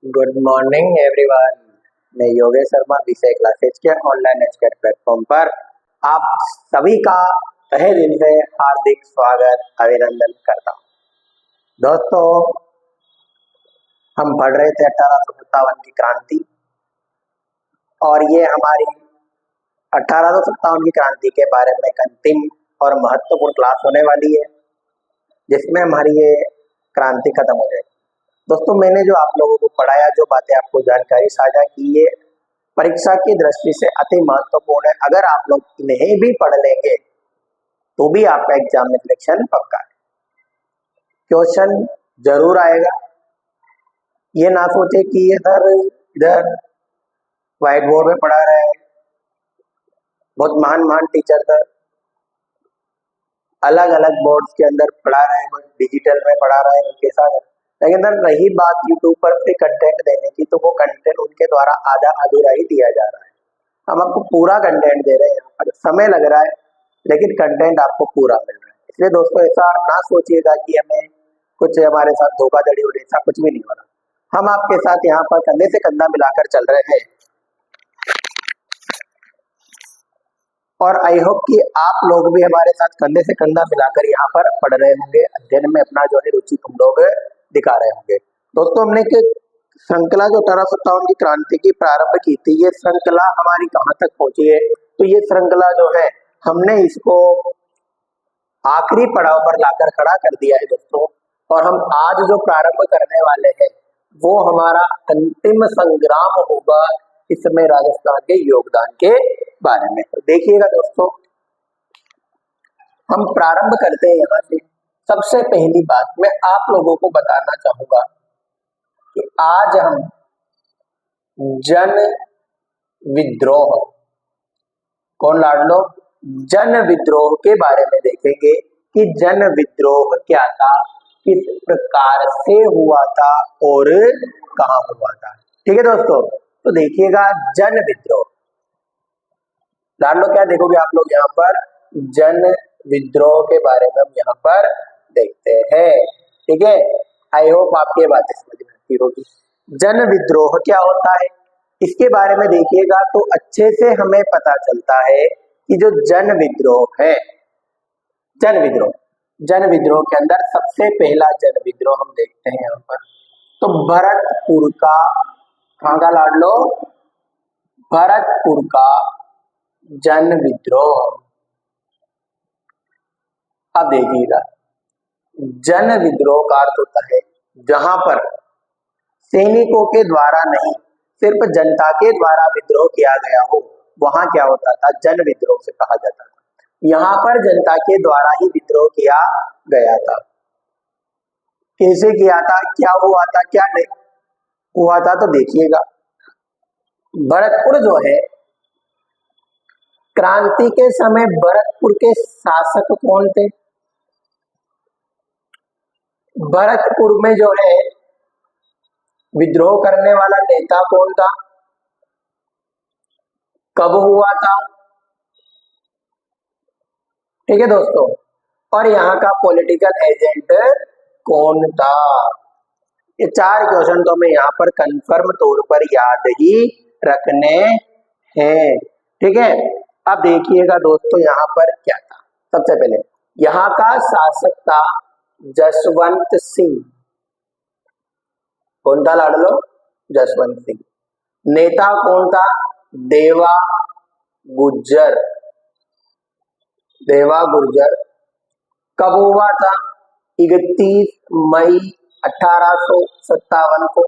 Good morning everyone. मैं योगेश शर्मा विषय classes के ऑनलाइन एजुकेट प्लेटफॉर्म पर आप सभी का तहे दिल से हार्दिक स्वागत अभिनंदन करता हूँ। दोस्तों, हम पढ़ रहे थे 1857 की क्रांति और ये हमारी 1857 की क्रांति के बारे में एक अंतिम और महत्वपूर्ण क्लास होने वाली है, जिसमें हमारी ये क्रांति खत्म हो जाएगी। दोस्तों, मैंने जो आप लोगों को पढ़ाया, जो बातें आपको जानकारी साझा की, ये परीक्षा की दृष्टि से अति महत्वपूर्ण है। अगर आप लोग इन्हें भी पढ़ लेंगे तो भी आपका एग्जाम में सिलेक्शन पक्का है। क्वेश्चन जरूर आएगा। ये ना सोचे कि ये सर इधर व्हाइट बोर्ड में पढ़ा रहे हैं, बहुत महान महान टीचर सर अलग अलग बोर्ड्स के अंदर पढ़ा रहे हैं, डिजिटल में पढ़ा रहे हैं, उनके साथ। लेकिन सर रही बात यूट्यूब पर फ्री कंटेंट देने की, तो वो कंटेंट उनके द्वारा आधा अधूरा ही दिया जा रहा है। हम आपको पूरा कंटेंट दे रहे हैं, यहाँ पर समय लग रहा है लेकिन कंटेंट आपको पूरा मिल रहा है। इसलिए दोस्तों, ऐसा ना सोचिएगा कि हमें कुछ हमारे साथ धोखाधड़ी हो रही, ऐसा कुछ भी नहीं हो रहा। हम आपके साथ यहाँ पर कंधे से कंधा मिलाकर चल रहे हैं और आई होप कि आप लोग भी हमारे साथ कंधे से कंधा मिलाकर यहाँ पर पढ़ रहे होंगे, अध्ययन में अपना जो है रुचि तुम लोग दिखा रहे होंगे। दोस्तों, हमने एक श्रृंखला जो 1857 की क्रांति की प्रारंभ की थी, ये श्रृंखला हमारी कहाँ तक पहुंची है? तो ये श्रृंखला जो है हमने इसको आखिरी पड़ाव पर लाकर खड़ा कर दिया है दोस्तों। और हम आज जो प्रारंभ करने वाले हैं वो हमारा अंतिम संग्राम होगा इसमें राजस्थान के योगदान के बारे में। तो देखिएगा दोस्तों, हम प्रारंभ करते हैं यहाँ से। सबसे पहली बात मैं आप लोगों को बताना चाहूंगा कि आज हम जन विद्रोह, कौन लाडलो, जन विद्रोह के बारे में देखेंगे कि जन विद्रोह क्या था, किस प्रकार से हुआ था और कहाँ हुआ था। ठीक है दोस्तों, तो देखिएगा जन विद्रोह। लाडलो क्या देखोगे आप लोग यहाँ पर? जन विद्रोह के बारे में हम यहाँ पर देखते हैं। ठीक है, आई होप आपकी बातें समझ में आती होगी। जन विद्रोह क्या होता है इसके बारे में देखिएगा तो अच्छे से हमें पता चलता है कि जो जन विद्रोह है, जन विद्रोह के अंदर सबसे पहला जन विद्रोह हम देखते हैं यहाँ पर, तो भरतपुर का, कहाँ का लाडलो? भरतपुर का जन विद्रोह। अब देखिएगा, जन विद्रोह का अर्थ होता है जहां पर सैनिकों के द्वारा नहीं, सिर्फ जनता के द्वारा विद्रोह किया गया हो, वहां क्या होता था? जन विद्रोह से कहा जाता था। यहाँ पर जनता के द्वारा ही विद्रोह किया गया था। कैसे किया था, क्या हुआ था, क्या नहीं हुआ था, तो देखिएगा। भरतपुर जो है, क्रांति के समय भरतपुर के शासक कौन थे? भरतपुर में जो है विद्रोह करने वाला नेता कौन था? कब हुआ था? ठीक है दोस्तों, और यहाँ का पॉलिटिकल एजेंट कौन था? ये चार क्वेश्चन तो हमें यहाँ पर कंफर्म तौर पर याद ही रखने हैं। ठीक है, अब देखिएगा दोस्तों यहाँ पर क्या था। सबसे पहले यहाँ का शासक था जसवंत सिंह। कौन था लाडलो? जसवंत सिंह। नेता कौन था? देवा गुर्जर। देवा गुर्जर। कब हुआ था? 31 मई 1857 को।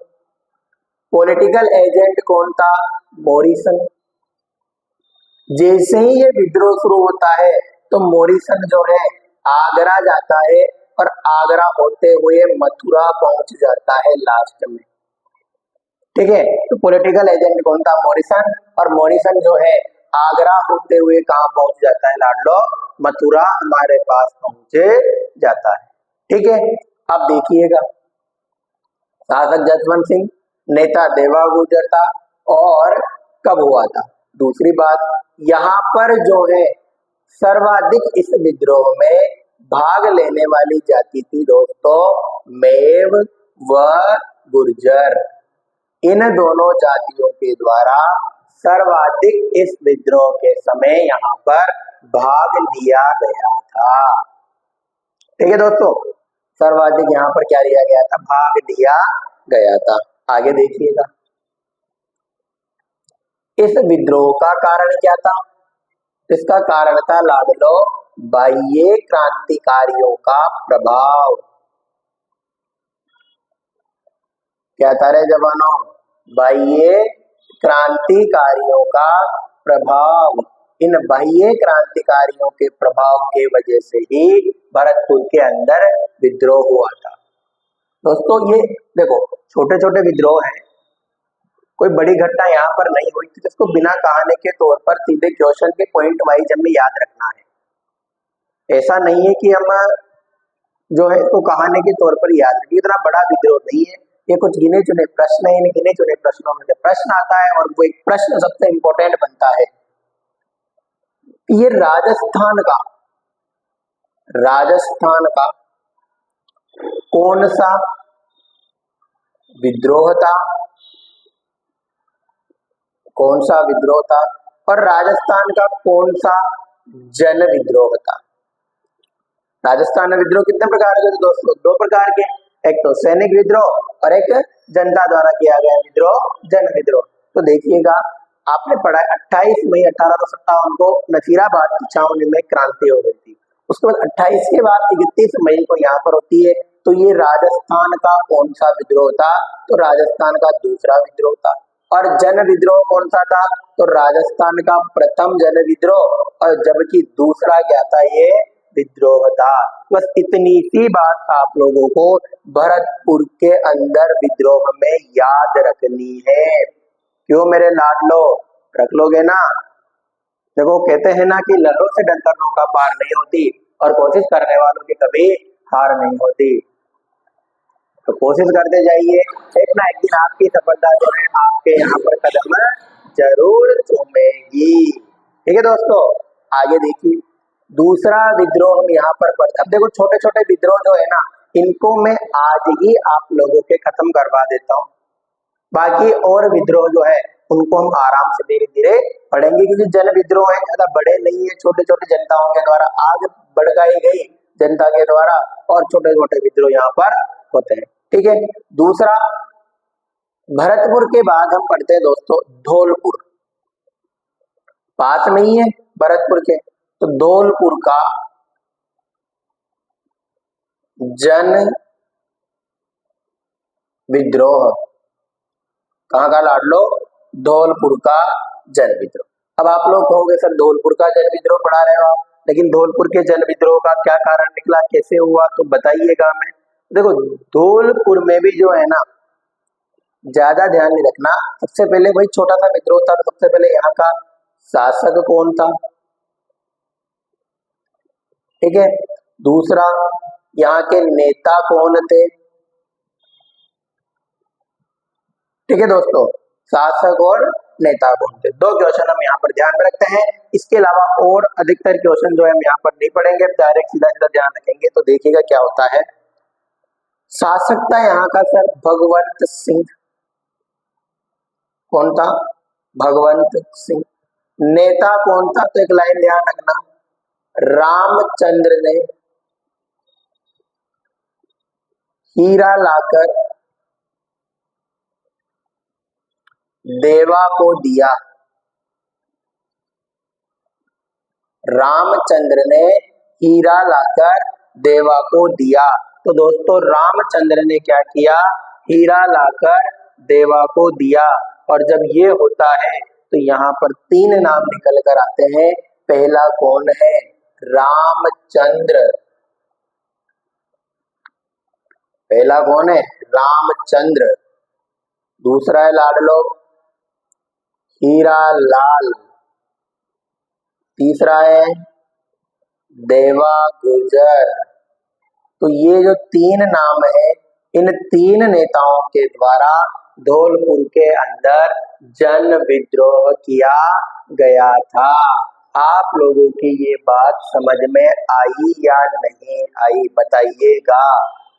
पॉलिटिकल एजेंट कौन था? मॉरिसन। जैसे ही ये विद्रोह शुरू होता है तो मॉरिसन जो है आगरा जाता है और आगरा होते हुए मथुरा पहुंच जाता है लास्ट में। ठीक है, तो पॉलिटिकल एजेंट कौन था? मॉरिसन। और मॉरिसन जो है आगरा होते हुए कहाँ पहुंच जाता है लाडलो? मथुरा हमारे पास पहुंचे जाता है। ठीक है, अब देखिएगा, शासक जसवंत सिंह, नेता देवा गुर्जर था, और कब हुआ था? दूसरी बात, यहाँ पर जो है सर्वाधिक इस विद्रोह में भाग लेने वाली जाति थी दोस्तों मेव व गुर्जर। इन दोनों जातियों के द्वारा सर्वाधिक इस विद्रोह के समय यहाँ पर भाग लिया गया था। ठीक है दोस्तों, सर्वाधिक यहाँ पर क्या लिया गया था, भाग लिया गया था। आगे देखिएगा, इस विद्रोह का कारण क्या था? इसका कारण था लाडलो बाह्य क्रांतिकारियों का प्रभाव। क्या था रे जवानों? बाह्य क्रांतिकारियों का प्रभाव। इन बाह्य क्रांतिकारियों के प्रभाव के वजह से ही भरतपुर के अंदर विद्रोह हुआ था। दोस्तों ये देखो, छोटे छोटे विद्रोह हैं, कोई बड़ी घटना यहाँ पर नहीं हुई थी, जिसको बिना कहानी के तौर पर सीधे क्वेश्चन के पॉइंट वाइज हमें याद रखना है। ऐसा नहीं है कि हम जो है इसको कहानी के तौर पर याद रखें। इतना बड़ा विद्रोह नहीं है, ये कुछ गिने चुने प्रश्न है। इन गिने चुने प्रश्नों में से प्रश्न आता है और वो एक प्रश्न सबसे इंपॉर्टेंट बनता है। ये राजस्थान का कौन सा विद्रोह था, कौन सा विद्रोह था, और राजस्थान का कौन सा जन विद्रोह था? राजस्थान में विद्रोह कितने प्रकार के थे दोस्तों? दो प्रकार के, एक तो सैनिक विद्रोह और एक जनता द्वारा किया गया विद्रोह, जन विद्रोह। तो देखिएगा, आपने पढ़ा 28 मई 1857 को नसीराबाद की छावनी में क्रांति हो गई थी। उसके बाद 28 के बाद 31 मई को यहाँ पर होती है। तो ये राजस्थान का कौन सा विद्रोह था? तो राजस्थान का दूसरा विद्रोह था। और जन विद्रोह कौन सा था? तो राजस्थान का प्रथम जन विद्रोह, और जबकि दूसरा क्या था, ये विद्रोह था। बस इतनी सी बात आप लोगों को भरतपुर के अंदर विद्रोह में याद रखनी है। क्यों मेरे लाडलो, रख लोगे ना? देखो कहते हैं ना कि लहरों से डरकर नौका पार नहीं होती, और कोशिश करने वालों की कभी हार नहीं होती। तो कोशिश करते जाइए, एक ना एक दिन आपकी सफलता जो है आपके यहाँ पर कदम जरूर चूमेगी। ठीक है दोस्तों, आगे देखिए, दूसरा विद्रोह हम यहाँ पर पढ़ते। अब देखो, छोटे छोटे विद्रोह जो है ना, इनको मैं आज ही आप लोगों के खत्म करवा देता हूँ। बाकी और विद्रोह जो है उनको हम आराम से धीरे धीरे पढ़ेंगे, क्योंकि जन विद्रोह है, ज्यादा बड़े नहीं है, छोटे छोटे जनताओं के द्वारा आग भड़काई गई जनता के द्वारा, और छोटे छोटे विद्रोह यहाँ पर होते हैं। ठीक है, दूसरा, भरतपुर के बाद हम पढ़ते हैं दोस्तों धौलपुर। पास में ही है भरतपुर के, तो धौलपुर का जन विद्रोह। कहाँ का लाडलो? धौलपुर का जन विद्रोह। अब आप लोग कहोगे सर धौलपुर का जन विद्रोह पढ़ा रहे हो आप, लेकिन धौलपुर के जन विद्रोह का क्या कारण निकला, कैसे हुआ, तो बताइएगा हमें। देखो, धौलपुर में भी जो है ना, ज्यादा ध्यान नहीं रखना। सबसे पहले वही छोटा सा विद्रोह था, तो सबसे पहले यहाँ का शासक कौन था? ठीक है, दूसरा, यहाँ के नेता कौन थे? ठीक है दोस्तों, शासक और नेता कौन थे? दो क्वेश्चन हम यहाँ पर ध्यान में रखते हैं। इसके अलावा और अधिकतर क्वेश्चन जो है हम यहाँ पर नहीं पढ़ेंगे, डायरेक्ट सीधा सीधा ध्यान रखेंगे। तो देखिएगा क्या होता है। शासक था यहाँ का सर भगवंत सिंह। कौन था? भगवंत सिंह। नेता कौन था? तो एक लाइन ध्यान रखना, रामचंद्र ने हीरा लाकर देवा को दिया। रामचंद्र ने हीरा लाकर देवा को दिया। तो दोस्तों रामचंद्र ने क्या किया? हीरा लाकर देवा को दिया। और जब ये होता है तो यहाँ पर तीन नाम निकल कर आते हैं। पहला कौन है? रामचंद्र। पहला कौन है? रामचंद्र। दूसरा है लाडलो हीरा लाल। तीसरा है देवा गुजर। तो ये जो तीन नाम है, इन तीन नेताओं के द्वारा धौलपुर के अंदर जन विद्रोह किया गया था। आप लोगों की ये बात समझ में आई या नहीं आई, बताइएगा।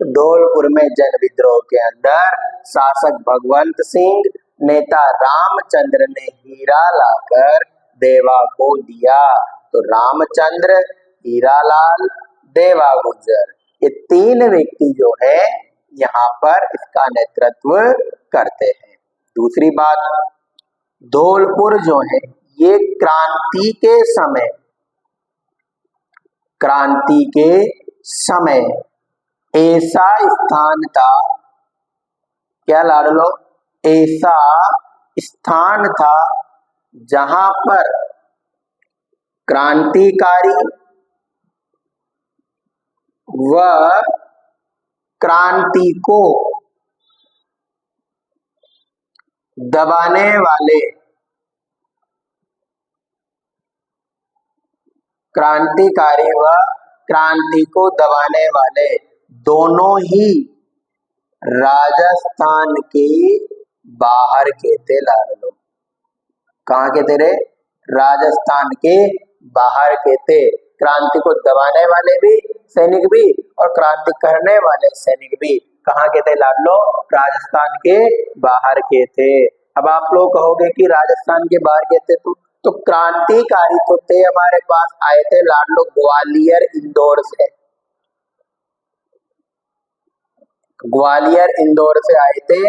धौलपुर में जन विद्रोह के अंदर शासक भगवंत सिंह नेता रामचंद्र ने हीरा लाकर देवा को दिया। तो रामचंद्र, हीरालाल, देवा गुजर, ये तीन व्यक्ति जो है यहाँ पर इसका नेतृत्व करते हैं। दूसरी बात, धौलपुर जो है ये क्रांति के समय ऐसा स्थान था, क्या लाडलो, ऐसा स्थान था जहां पर क्रांतिकारी व क्रांति को दबाने वाले, क्रांतिकारी व क्रांति को दबाने वाले दोनों ही राजस्थान के बाहर के थे लाडलो। कहाँ के थे रे? राजस्थान के बाहर के थे। क्रांति को दबाने वाले भी सैनिक भी और क्रांति करने वाले सैनिक भी कहाँ के थे लाडलो? राजस्थान के बाहर के थे। अब आप लोग कहोगे कि राजस्थान के बाहर के थे तो क्रांतिकारी तो थे हमारे पास आए थे लाडलो ग्वालियर इंदौर से, ग्वालियर इंदौर से आए थे।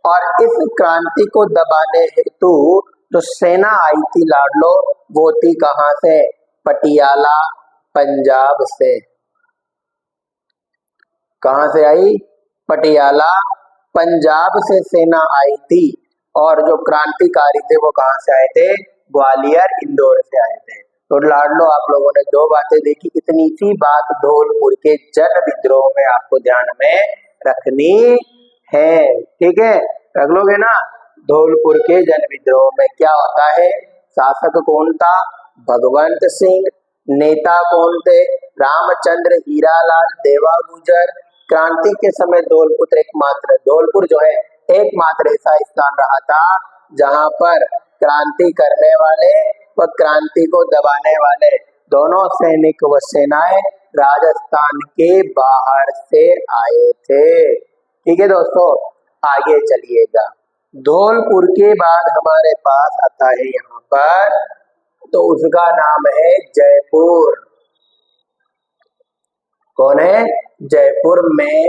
और इस क्रांति को दबाने हेतु जो सेना आई थी लाडलो वो थी कहां से? पटियाला पंजाब से। कहां से आई? पटियाला पंजाब से सेना आई थी। और जो क्रांतिकारी थे वो कहां से आए थे? ग्वालियर इंदौर से आए थे। तो लाडलो आप लोगों ने दो बातें देखी। इतनी सी बात धौलपुर के जन विद्रोह में आपको ध्यान में रखनी है, ठीक है? रख लोगे ना? धौलपुर के जन विद्रोह में क्या होता है? शासक कौन था? भगवंत सिंह। नेता कौन थे? रामचंद्र, हीरालाल, देवा गुजर। क्रांति के समय धौलपुर जो है एकमात्र ऐसा स्थान रहा था जहां पर क्रांति करने वाले व क्रांति को दबाने वाले दोनों सैनिक व सेनाएं राजस्थान के बाहर से आए थे। ठीक है दोस्तों, आगे चलिएगा। धौलपुर के बाद हमारे पास आता है यहाँ पर, तो उसका नाम है जयपुर। कौन है? जयपुर में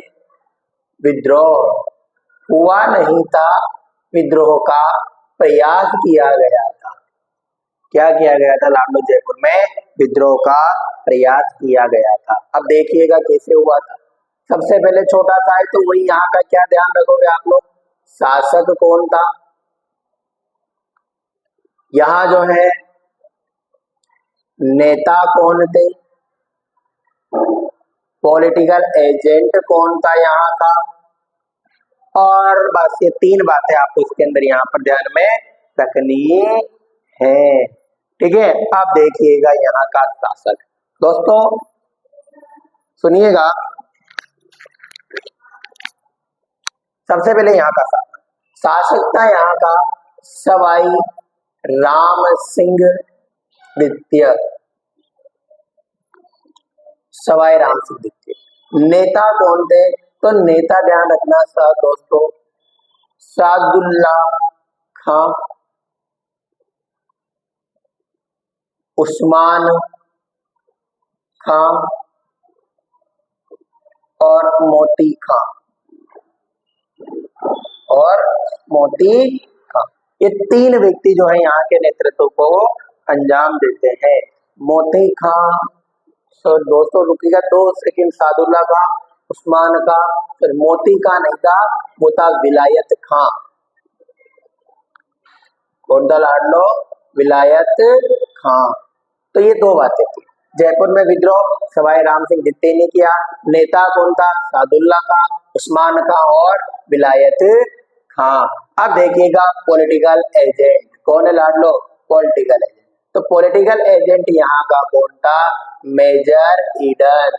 विद्रोह हुआ नहीं था, विद्रोह का प्रयास किया गया था। क्या किया गया था लाडलो? जयपुर में विद्रोह का प्रयास किया गया था। अब देखिएगा कैसे हुआ था। सबसे पहले छोटा सा है तो वही यहाँ का क्या ध्यान रखोगे आप लोग? शासक कौन था? यहाँ जो है नेता कौन थे? पॉलिटिकल एजेंट कौन था यहाँ का? और बस ये तीन बातें आपको इसके अंदर यहाँ पर ध्यान में रखनी है, ठीक है? अब देखिएगा यहाँ का शासक। दोस्तों सुनिएगा, सबसे पहले यहाँ का शासक था यहाँ का सवाई राम सिंह द्वितीय। सवाई राम सिंह द्वितीय। नेता कौन थे? तो नेता ध्यान रखना सा दोस्तों, सादुल्ला खां, उस्मान खां और मोती खां। ये तीन व्यक्ति जो है यहाँ के नेतृत्व को अंजाम देते हैं। मोती खां, तो दोस्तों रुकिएगा 2 सेकंड। सादुल्ला खां, उस्मान खां, फिर मोती खां नहीं था, वो था विलायत खां। कौन था लाडलो? विलायत खां। तो ये दो बातें थी। जयपुर में विद्रोह सवाई राम सिंह द्वितीय ने किया। नेता कौन था? सादुल्ला खां, उस्मान खां और विलायत खां। अब देखिएगा पॉलिटिकल एजेंट कौन है लाडलो? Political agent. तो पॉलिटिकल एजेंट यहाँ का कौन था? Major Eden.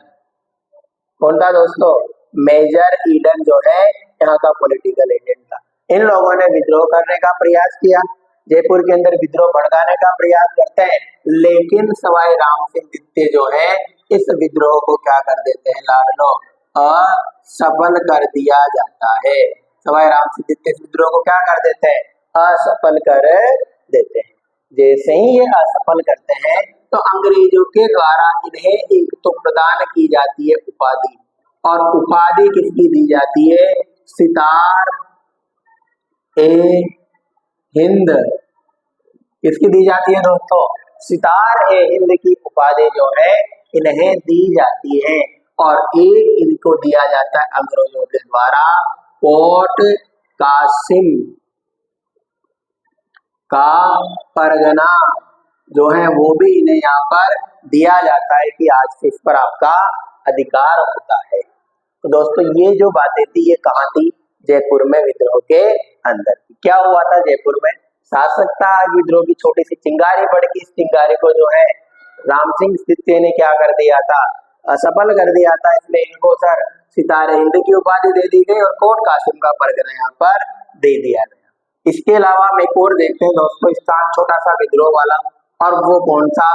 कौन था दोस्तों? मेजर ईडन जो है यहाँ का पॉलिटिकल एजेंट था। इन लोगों ने विद्रोह करने का प्रयास किया, जयपुर के अंदर विद्रोह भड़काने का प्रयास करते हैं, लेकिन सवाई राम सिंह द्वितीय जो है इस विद्रोह को क्या कर देते हैं लाडलो? असफल कर दिया जाता है। सवाई राम सिंह द्वितीय इस विद्रोह को क्या कर देते हैं? असफल कर देते हैं। जैसे ही ये असफल करते हैं तो अंग्रेजों के द्वारा इन्हें एक तो प्रदान की जाती है उपाधि, और उपाधि किसकी दी जाती है? सितार ए हिंद। किसकी दी जाती है दोस्तों? सितार ए हिंद की उपाधि जो है इन्हें दी जाती है। और एक इनको दिया जाता है अंग्रेजों के द्वारा पोर्ट कासिम का परगना जो है वो भी इन्हें यहाँ पर दिया जाता है कि आज से इस पर आपका अधिकार होता है। तो दोस्तों ये जो बातें थी ये कहाँ थी? जयपुर में विद्रोह के अंदर। क्या हुआ था जयपुर में? शासकता विद्रोह की छोटी सी चिंगारी भड़की। इस चिंगारी को जो है राम सिंह द्वितीय ने क्या कर दिया था? असफल कर दिया था। इसमें इनको सर सितारे हिंद की उपाधि दे दी गई और कोट कासिम का परगना यहाँ पर दे दिया गया। इसके अलावा हम एक और देखते हैं दोस्तों स्थान छोटा सा विद्रोह वाला, और वो कौन सा?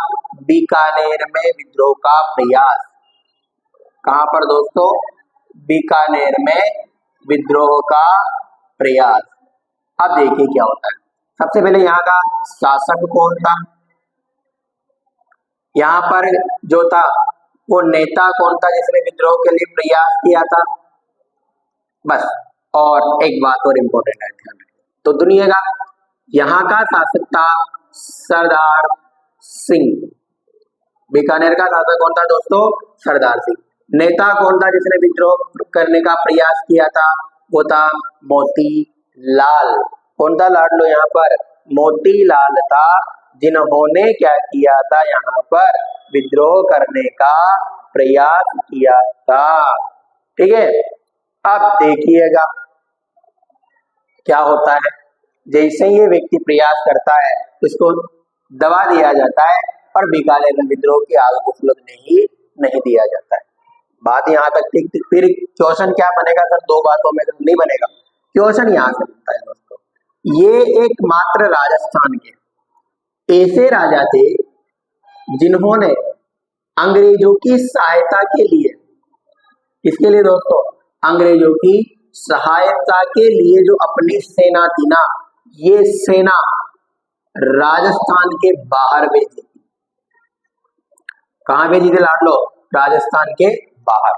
बीकानेर में विद्रोह का प्रयास। कहां पर दोस्तों? बीकानेर में विद्रोह का प्रयास। अब देखिए क्या होता है। सबसे पहले यहाँ का शासक कौन था? यहाँ पर जो था वो नेता कौन था जिसने विद्रोह के लिए प्रयास किया था? बस। और एक बात और इम्पोर्टेंट है, ध्यान रखिए। तो दुनिया का यहाँ का शासक था सरदार सिंह। बीकानेर का शासक कौन था दोस्तों? सरदार सिंह। नेता कौन था जिसने विद्रोह करने का प्रयास किया था? वो था मोती लाल। कौन था लाडलो यहाँ पर? मोती लाल था, जिन्होंने क्या किया था? यहाँ पर विद्रोह करने का प्रयास किया था। ठीक है। अब देखिएगा क्या होता है। जैसे ये व्यक्ति प्रयास करता है उसको दबा दिया जाता है और बीकानेर में विद्रोह की आग को सुलगने ही नहीं दिया जाता है। बात यहाँ तक थी। फिर क्वेश्चन क्या बनेगा सर? दो बातों में नहीं बनेगा। क्वेश्चन यहाँ से बनता है दोस्तों, ये एकमात्र राजस्थान के ऐसे राजा थे जिन्होंने अंग्रेजों की सहायता के लिए, किसके लिए दोस्तों? अंग्रेजों की सहायता के लिए जो अपनी सेना थी ना, ये सेना राजस्थान के बाहर भेजी थी। कहां भेजी थी लाडलो? राजस्थान के बाहर।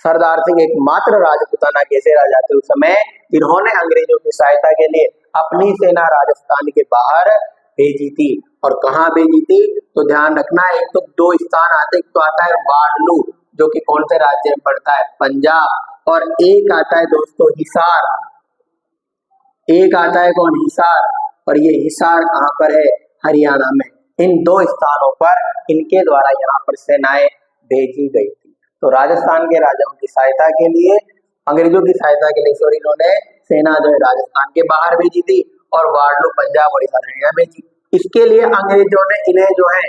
सरदार सिंह एकमात्र राजपूताना के ऐसे राजा थे उस समय जिन्होंने अंग्रेजों की सहायता के लिए अपनी सेना राजस्थान के बाहर भेजी थी। और कहां भेजी थी? तो ध्यान रखना, एक तो दो स्थान आते, एक तो आता है बाडलू जो कि कौन से राज्य में पड़ता है? पंजाब। और एक आता है दोस्तों हिसार। एक आता है कौन? हिसार। और ये हिसार कहां पर है? हरियाणा में। इन दो स्थानों पर इनके द्वारा यहाँ पर सेनाएं भेजी गई थी। तो राजस्थान के राजाओं की सहायता के लिए, अंग्रेजों की सहायता के लिए सॉरी, इन्होंने सेना जो है राजस्थान के बाहर भेजी थी और वार्डलू पंजाब और हरियाणा भेजी। इसके लिए अंग्रेजों ने इन्हें जो है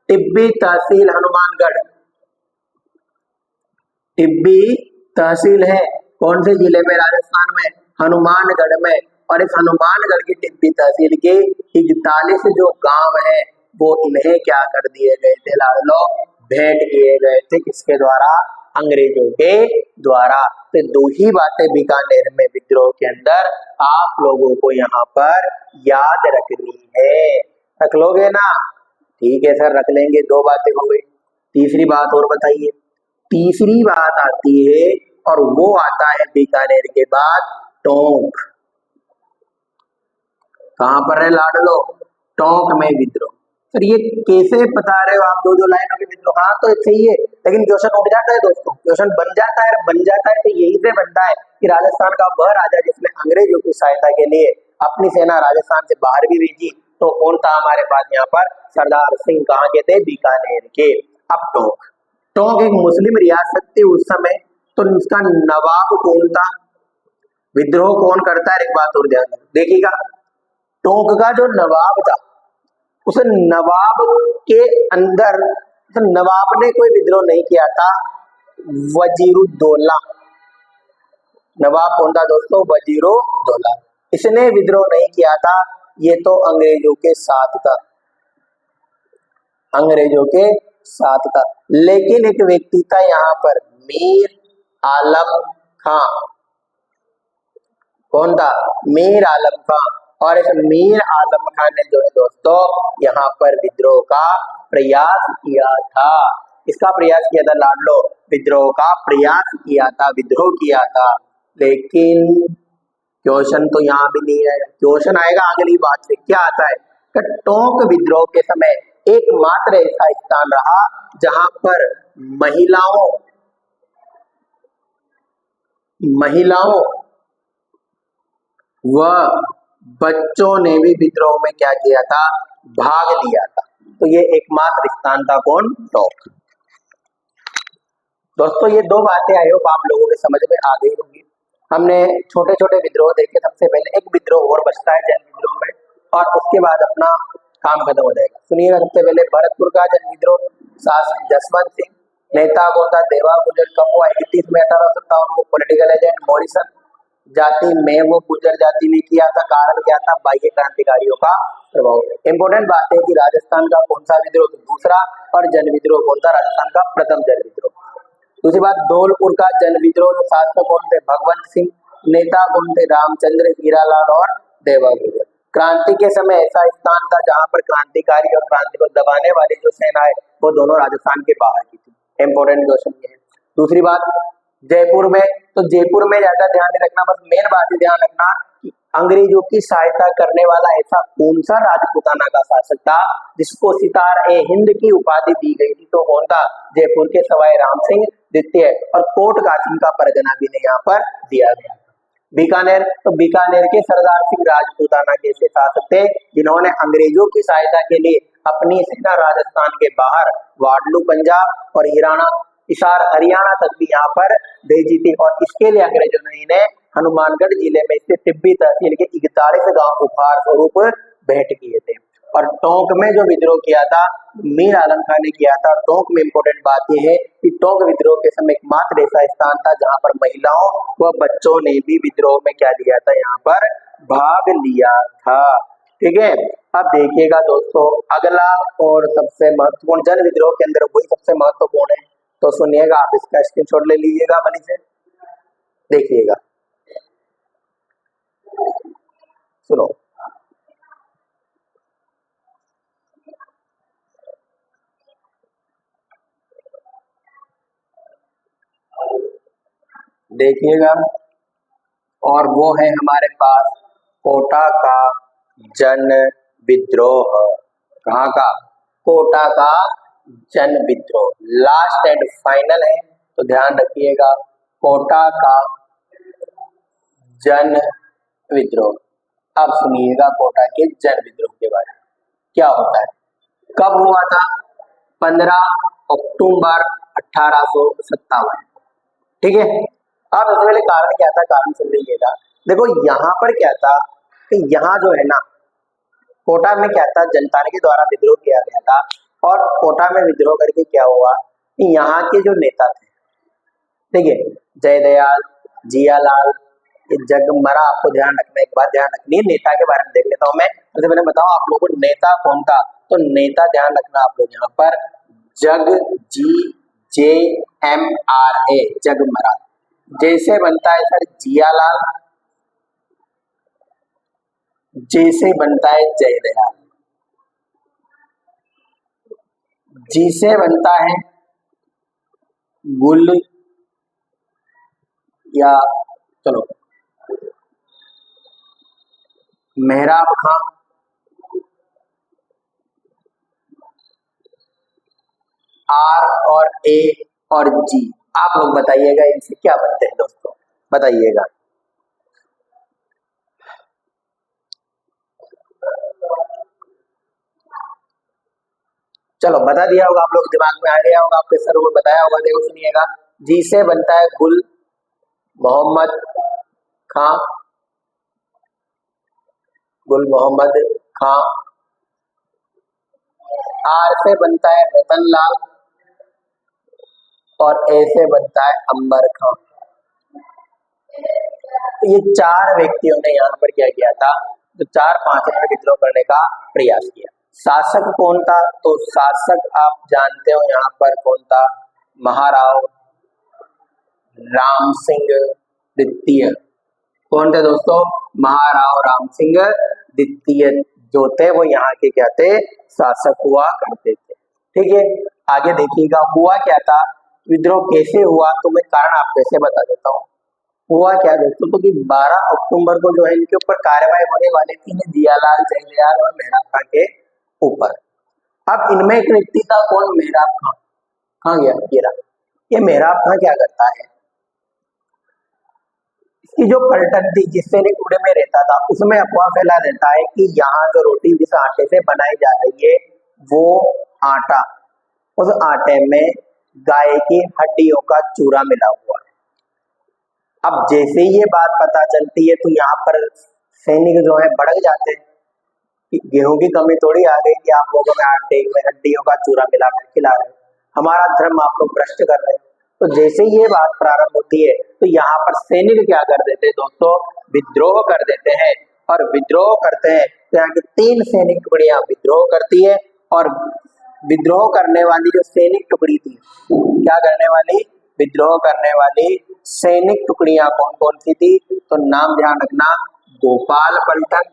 टिब्बी तहसील हनुमानगढ़, टिब्बी तहसील है कौन से जिले में? राजस्थान में, हनुमानगढ़ में। और इस हनुमानगढ़ की टिब्बी तहसील के 41 जो गांव है वो इन्हें क्या कर दिए गए थे लाडलो? भेंट किए गए थे। किसके द्वारा? अंग्रेजों के द्वारा। तो दो ही बातें बीकानेर में विद्रोह के अंदर आप लोगों को यहाँ पर याद रखनी है। रख लोगे ना? ठीक है सर, रख लेंगे। दो बातें हो गई। तीसरी बात और बताइए। तीसरी बात आती है और वो आता है बीकानेर के बाद टोंक। कहां पर है लाडलो? टोंक में विद्रोह। सर ये कैसे बता रहे हो आप? दो दो लाइनों के विद्रोह। हाँ तो सही है, लेकिन क्वेश्चन उठ जाता है दोस्तों, क्वेश्चन बन जाता है। तो यही से बनता है कि राजस्थान का वह राजा जिसने अंग्रेजों की सहायता के लिए अपनी सेना राजस्थान से बाहर भी भेजी, तो कौन था हमारे पास यहाँ पर? सरदार सिंह। कहाँ के थे? बीकानेर के। अब टोंक, टोंक एक मुस्लिम रियासत थी उस समय। तो इसका नवाब कौन था? विद्रोह कौन करता है? एक बात और ध्यान देखिएगा, टोंक का जो नवाब था उस नवाब के अंदर नवाब ने कोई विद्रोह नहीं किया था। वजीरुद्दौला नवाब कौन था दोस्तों? वजीरुद्दौला। इसने विद्रोह नहीं किया था, ये तो अंग्रेजों के साथ था, अंग्रेजों के साथ था। लेकिन एक व्यक्ति था यहाँ पर, मीर आलम खां। कौन था? मीर आलम खां। और इस मीर आलम खान ने जो है दोस्तों यहाँ पर विद्रोह का प्रयास किया था। इसका प्रयास किया था लाडलो, विद्रोह का प्रयास किया था, विद्रोह किया था। लेकिन क्वेश्चन तो यहाँ भी नहीं है, क्वेश्चन आएगा अगली बात से। क्या आता है कि टोंक विद्रोह के समय एकमात्र ऐसा स्थान रहा जहां पर महिलाओं व बच्चों ने भी विद्रोह में क्या किया था, भाग लिया था। तो ये एकमात्र स्थान था कौन, टोंक। दोस्तों ये दो बातें आई हो आप लोगों के समझ में आ गई होंगी। हमने छोटे छोटे विद्रोह देखे, सबसे पहले एक विद्रोह और बचता है जन विद्रोह में, और उसके बाद अपना काम खत्म हो जाएगा। सुनिएगा, सबसे पहले भरतपुर का जन विद्रोह, शासक जसवंत सिंह, नेता कौन था, देवा गुजर। कब हुआ, 31 में 1857 को। Political agent Morrison. जाति में वो गुजर जाति ने किया था। कारण क्या था, बाह्य क्रांतिकारियों का प्रभाव। इंपोर्टेंट बात है कि राजस्थान का कौन सा विद्रोह, दूसरा, और जन विद्रोह कौन था, राजस्थान का प्रथम जन विद्रोह। दूसरी बात, धौलपुर का जन विद्रोह, शासक कौन थे, भगवंत सिंह। नेता कौन थे, रामचंद्र, हीरालाल और देवा गुजर। क्रांति के समय ऐसा स्थान था जहां पर क्रांतिकारी और क्रांति को दबाने वाली जो सेना है वो दोनों राजस्थान के बाहर की थी। इंपोर्टेंट क्वेश्चन ये है। दूसरी बात, जयपुर में, तो जयपुर में ज्यादा ध्यान नहीं रखना, बस मेन बात ही ध्यान रखना कि अंग्रेजों की सहायता करने वाला ऐसा कौन सा राजपूताना का शासक था जिसको सितार ए हिंद की उपाधि दी गई थी, तो कौन था, जयपुर के सवाई राम सिंह द्वितीय। और कोट कासिम का परगना भी यहाँ पर दिया गया। बीकानेर, तो बीकानेर के सरदार सिंह राजपूताना के शासक थे जिन्होंने अंग्रेजों की सहायता के लिए अपनी सेना राजस्थान के बाहर वाडलू पंजाब और हिसार हरियाणा तक भी यहाँ पर भेजी थी। और इसके लिए अंग्रेजों ने इन्हें हनुमानगढ़ जिले में स्थित टिब्बी तहसील के 41 गांव उपहार स्वरूप भेंट किए थे। और टोंक में जो विद्रोह किया था मीर आलम खान ने किया था। टोंक में इंपोर्टेंट बात यह है कि टोंक विद्रोह के समय एकमात्र ऐसा स्थान था जहां पर महिलाओं व बच्चों ने भी विद्रोह में क्या लिया था, यहाँ पर भाग लिया था। ठीक है, अब देखिएगा दोस्तों अगला और सबसे महत्वपूर्ण, जन विद्रोह के अंदर वही सबसे महत्वपूर्ण है, तो सुनिएगा, आप इसका स्क्रीनशॉट ले लीजिएगा बनी से, देखिएगा, सुनो। देखिएगा, और वो है हमारे पास कोटा का जन विद्रोह। कहाँ का, कोटा का जन विद्रोह, लास्ट एंड फाइनल है, तो ध्यान रखिएगा, कोटा का जन विद्रोह। अब सुनिएगा कोटा के जन विद्रोह के बारे में क्या होता है, कब हुआ था, 15 अक्टूबर 1857। ठीक है, अब इससे पहले कारण क्या था, कारण सुन लीजिएगा। देखो यहाँ पर क्या था कि यहाँ जो है ना, कोटा में क्या था, जनता के द्वारा विद्रोह किया गया था। और कोटा में विद्रोह करके क्या हुआ कि यहाँ के जो नेता थे, ठीक है, जयदयाल, जियालाल, जगमरा, आपको ध्यान रखना, एक बात ध्यान रखनी है, नेता के बारे में देख लेता हूं मैं। सबसे पहले बताओ आप लोगों को नेता कौन था, तो नेता ध्यान रखना आप लोग यहाँ पर, जग, JMRA, जगमरा। जैसे बनता है सर जियालाल, जैसे बनता है जयदयाल, जी से बनता है गुल, या चलो मेहराब खां, R और A और G, आप लोग बताइएगा इनसे क्या बनते हैं दोस्तों, बताइएगा। चलो बता दिया होगा आप लोग, दिमाग में आ गया होगा, आपके सर को बताया होगा। देखो सुनिएगा, जी से बनता है गुल मोहम्मद खां, गुल मोहम्मद खां। आर से बनता है रतन लाल, और ए से बनता है अंबर खां। तो ये चार व्यक्तियों ने यहाँ पर क्या किया था, तो 4-5 में विद्रोह करने का प्रयास किया। शासक कौन था, तो शासक आप जानते हो यहाँ पर कौन था, महाराव राम सिंह द्वितीय। कौन थे दोस्तों, महाराव राम सिंह द्वितीय जो थे वो यहाँ के क्या थे, शासक हुआ करते थे। ठीक है, आगे देखिएगा हुआ क्या था, विद्रोह कैसे हुआ, तो मैं कारण आप कैसे बता देता हूँ। हुआ क्या दोस्तों, तो कि 12 अक्टूबर को जो है इनके ऊपर कार्रवाई होने वाली थी, जियालाल, जयदयाल और मेहराब खां के ऊपर। अब इनमें एक व्यक्ति था, कौन, मेहराब खां। कहाँ गया ये मेहराब खां क्या करता है, इसकी जो पलटन थी जिस सैनिक टुकड़े में रहता था उसमें अफवाह फैला देता है कि यहाँ जो रोटी जिस आटे से बनाई जा रही है वो आटा, उस आटे में गाय की हड्डियों का चूरा मिला हुआ है। अब जैसे ही ये बात पता चलती है तो यहाँ पर सैनिक जो है भड़क जाते हैं कि गेहूं की कमी थोड़ी आ गई कि आप लोगों में आटे में हड्डियों का चूरा मिला कर खिला रहे हैं, हमारा धर्म आप लोग भ्रष्ट कर रहे हैं। तो जैसे ही ये बात प्रारंभ होती है तो यहाँ पर सैनिक क्या कर देते हैं दोस्तों, विद्रोह कर देते हैं। और विद्रोह करते हैं तो यहाँ की 3 सैनिक टुकड़ियां विद्रोह करती है। और विद्रोह करने वाली जो सैनिक टुकड़ी थी, क्या करने वाली, विद्रोह करने वाली सैनिक टुकड़ियां कौन कौन सी थी, तो नाम ध्यान रखना, गोपाल पलटन,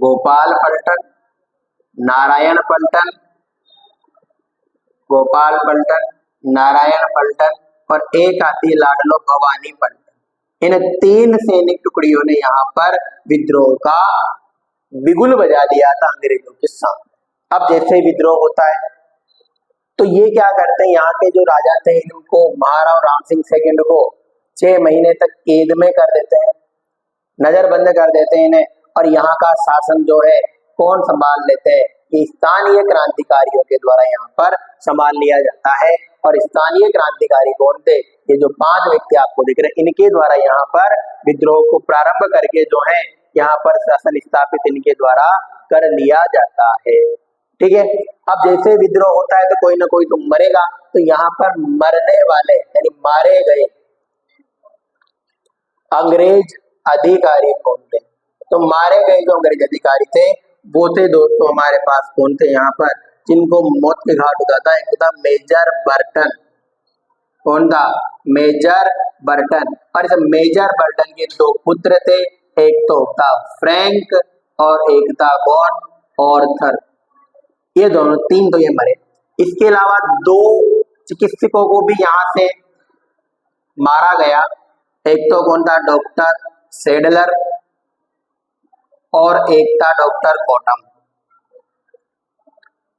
गोपाल पलटन, नारायण पलटन, गोपाल पलटन, नारायण पलटन और एक आती है लाडलो भवानी पलटन। इन 3 सैनिक टुकड़ियों ने यहाँ पर विद्रोह का बिगुल बजा दिया था अंग्रेजों के सामने। अब जैसे विद्रोह होता है तो ये क्या करते हैं, यहाँ के जो राजा थे इनको, महाराव राम सिंह सेकंड को 6 महीने तक कैद में कर देते हैं, नजरबंद कर देते हैं इन्हें। और यहाँ का शासन जो है कौन संभाल लेते हैं, ये स्थानीय क्रांतिकारियों के द्वारा यहाँ पर संभाल लिया जाता है। और स्थानीय क्रांतिकारी कौन थे, ये जो 5 व्यक्ति आपको दिख रहे हैं, इनके द्वारा यहाँ पर विद्रोह को प्रारंभ करके जो है यहाँ पर शासन स्थापित इनके द्वारा कर लिया जाता है। ठीक है, अब जैसे विद्रोह होता है तो कोई ना कोई तो मरेगा, तो यहाँ पर मरने वाले यानी मारे गए अंग्रेज अधिकारी कौन थे, तो मारे गए जो अंग्रेज अधिकारी थे वो थे दोस्तों हमारे पास कौन थे यहाँ पर, जिनको मौत के घाट उतारा, एक था मेजर बर्टन। कौन था, मेजर बर्टन। और इस मेजर बर्टन के 2 पुत्र थे, एक तो था फ्रैंक और एक था कौन, ऑर्थर। ये दोनों 3 तो ये मरे। इसके अलावा 2 चिकित्सकों को भी यहाँ से मारा गया, एक तो कौन था, डॉक्टर सेडलर और एक था डॉक्टर कोटम,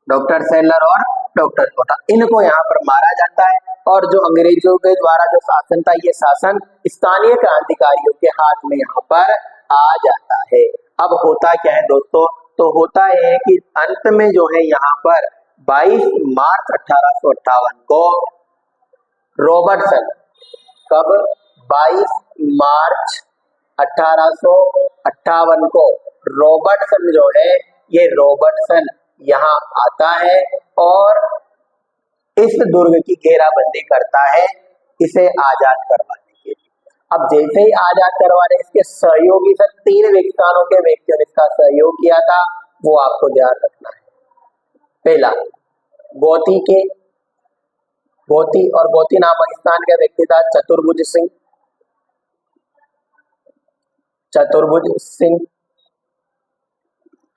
डॉक्टर सेडलर और डॉक्टर कोटम, इनको यहाँ पर मारा जाता है। और जो अंग्रेजों के द्वारा जो शासन था, ये शासन स्थानीय क्रांतिकारियों के हाथ में यहाँ पर आ जाता है। अब होता क्या है दोस्तों, तो होता है कि अंत में जो है यहाँ पर 22 मार्च 1858 को रॉबर्टसन, कब, 22 मार्च 1858 को रॉबर्टसन जो है, ये रॉबर्टसन यहाँ आता है और इस दुर्ग की घेराबंदी करता है इसे आजाद करवाने के लिए। अब जैसे ही आजाद करवाने, इसके सहयोगी से 3 स्थानों के व्यक्तियों ने इसका सहयोग किया था, वो आपको ध्यान रखना है। पहला गोती के, गोती और गोती नामक स्थान का व्यक्ति था चतुर्भुज सिंह, चतुर्भुज सिंह।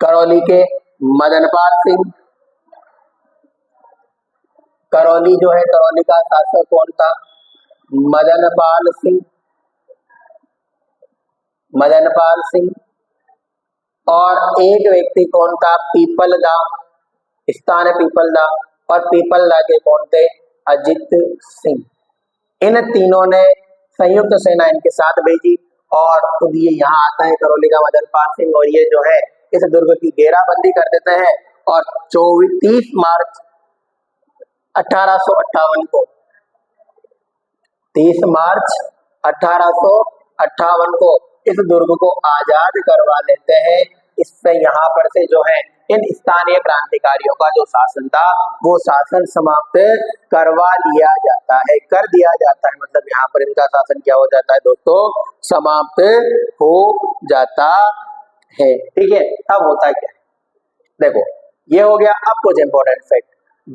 करौली के मदनपाल सिंह, करौली जो है, करौली का शासक कौन था, मदनपाल सिंह, मदनपाल सिंह। और एक व्यक्ति कौन था, पीपलदा, स्थान पीपलदा, और पीपलदा के कौन थे, अजित सिंह। इन तीनों ने संयुक्त सेना इनके साथ भेजी और खुद ये यहाँ आता है करौली का मदनपाल सिंह, और ये जो है इस दुर्ग की घेराबंदी कर देते हैं। और 30 मार्च 1858 को, 30 मार्च 1858 को इस दुर्ग को आजाद करवा लेते हैं। इससे यहाँ पर से जो है इन स्थानीय क्रांतिकारियों का जो शासन था वो शासन समाप्त करवा दिया जाता है, कर दिया जाता है। मतलब यहाँ पर इनका शासन क्या हो जाता है दोस्तों, समाप्त हो जाता है। ठीक है, अब होता क्या है, देखो ये हो गया। अब कुछ इंपॉर्टेंट फैक्ट,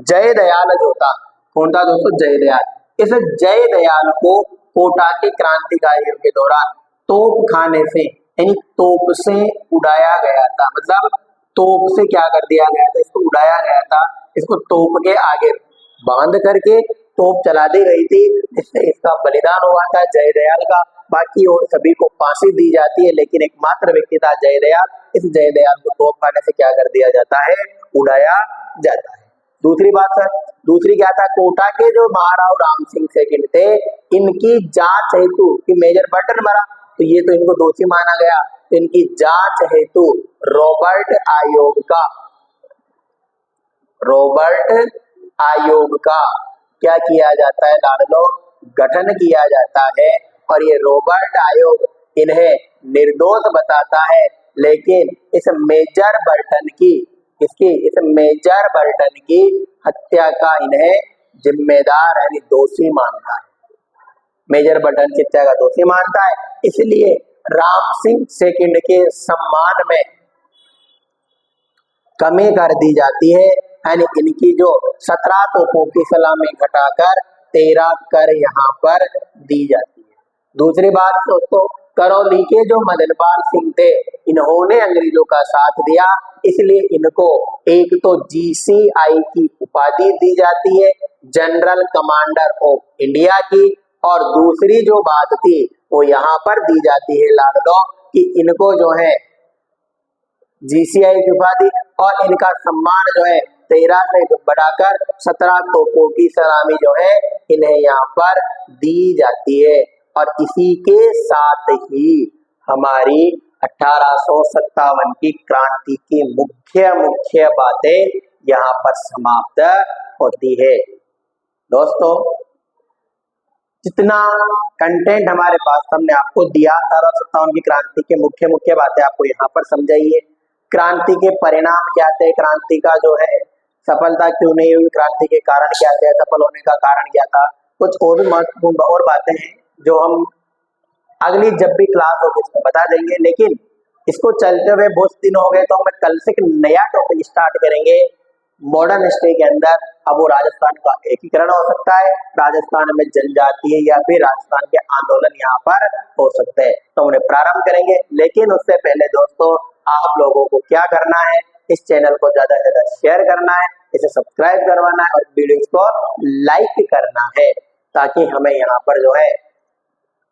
जय दयाल जो था, कौन था दोस्तों, जय दयाल। इस जय दयाल को कोटा के क्रांतिकारियों के दौरान तोप खाने से यानी तोप से उड़ाया गया था, मतलब तोप से क्या कर दिया गया था, इसको उड़ाया गया था, इसको तोप के आगे बांध करके तोप चला दी गई थी, इससे इसका बलिदान हुआ था जयदयाल का। बाकी और सभी को फांसी दी जाती है, लेकिन एकमात्र व्यक्ति था जयदयाल। इस जयदयाल को तोप खाने से क्या कर दिया जाता है, उड़ाया जाता है। दूसरी बात सर, दूसरी क्या था, कोटा के जो महाराव राम सिंह सेकंड थे, इनकी जांच हेतु कि मेजर बर्टन मरा, तो ये तो इनको दोषी माना गया, तो इनकी जांच हेतु रॉबर्ट आयोग का क्या किया जाता है लाडलो, गठन किया जाता है। और ये रॉबर्ट आयोग इन्हें निर्दोष बताता है, लेकिन इस मेजर बर्टन की हत्या का इन्हें जिम्मेदार यानी दोषी मानता है, मेजर बर्टन की हत्या का दोषी मानता है। इसलिए राम सिंह सेकंड के सम्मान में कमी कर दी जाती है, यानी इनकी जो 17 तोपों की सलामी घटाकर 13 कर यहाँ पर दी जाती है। दूसरी बात दोस्तों, करौली के जो मदनपाल सिंह थे, इन्होंने अंग्रेजों का साथ दिया, इसलिए इनको एक तो GCI की उपाधि दी जाती है, जनरल कमांडर ऑफ इंडिया की, और दूसरी जो बात थी वो यहाँ पर दी जाती है लाडलो कि इनको जो है GCI की उपाधि और इनका सम्मान जो है 13 से बढ़ाकर 17 तोपों की सलामी जो है इन्हें यहाँ पर दी जाती है। और इसी के साथ ही हमारी 1857 की क्रांति की मुख्य बातें यहाँ पर समाप्त होती है। दोस्तों, जितना कंटेंट हमारे पास हमने आपको दिया 1857 की क्रांति के मुख्य बातें आपको यहाँ पर समझाइए। क्रांति के परिणाम क्या थे, क्रांति का जो है सफलता क्यों नहीं हुई, क्रांति के कारण क्या थे, सफल होने का कारण क्या था, कुछ और भी महत्वपूर्ण और बातें हैं जो हम अगली जब भी क्लास होगी इसमें बता देंगे। लेकिन इसको चलते हुए बहुत दिन हो गए, तो हम कल से एक नया टॉपिक स्टार्ट करेंगे मॉडर्न हिस्ट्री के अंदर। अब वो राजस्थान का एकीकरण हो सकता है, राजस्थान में जनजातीय या फिर राजस्थान के आंदोलन यहाँ पर हो सकते हैं, तो उन्हें प्रारंभ करेंगे। लेकिन उससे पहले दोस्तों, आप लोगों को क्या करना है, इस चैनल को ज्यादा से ज्यादा शेयर करना है, इसे सब्सक्राइब करवाना है और वीडियो को लाइक करना है, ताकि हमें यहाँ पर जो है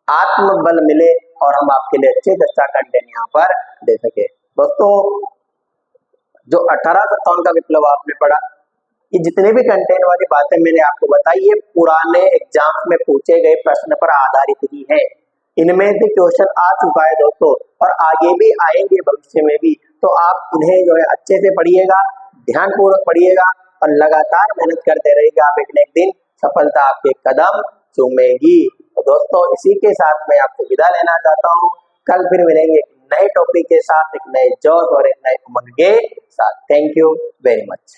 आत्मबल मिले और हम आपके लिए अच्छे से अच्छा कंटेंट यहाँ पर दे सके। दोस्तों, जो 1857 का विप्लव आपने पढ़ा, ये जितने भी कंटेंट वाली बातें मैंने आपको बताई, ये पुराने एग्जाम्स में पूछे गए प्रश्न पर आधारित ही है। इनमें से क्वेश्चन आ चुका है दोस्तों, और आगे भी आएंगे भविष्य में भी, तो आप इन्हें जो है अच्छे से पढ़िएगा, ध्यानपूर्वक पढ़िएगा और लगातार मेहनत करते रहिएगा। आप एक न एक दिन सफलता आपके कदम चूमेगी। तो दोस्तों, इसी के साथ मैं आपको विदा लेना चाहता हूँ। कल फिर मिलेंगे एक नए टॉपिक के साथ, एक नए जोश और एक नए उमंग के साथ। Thank you very much.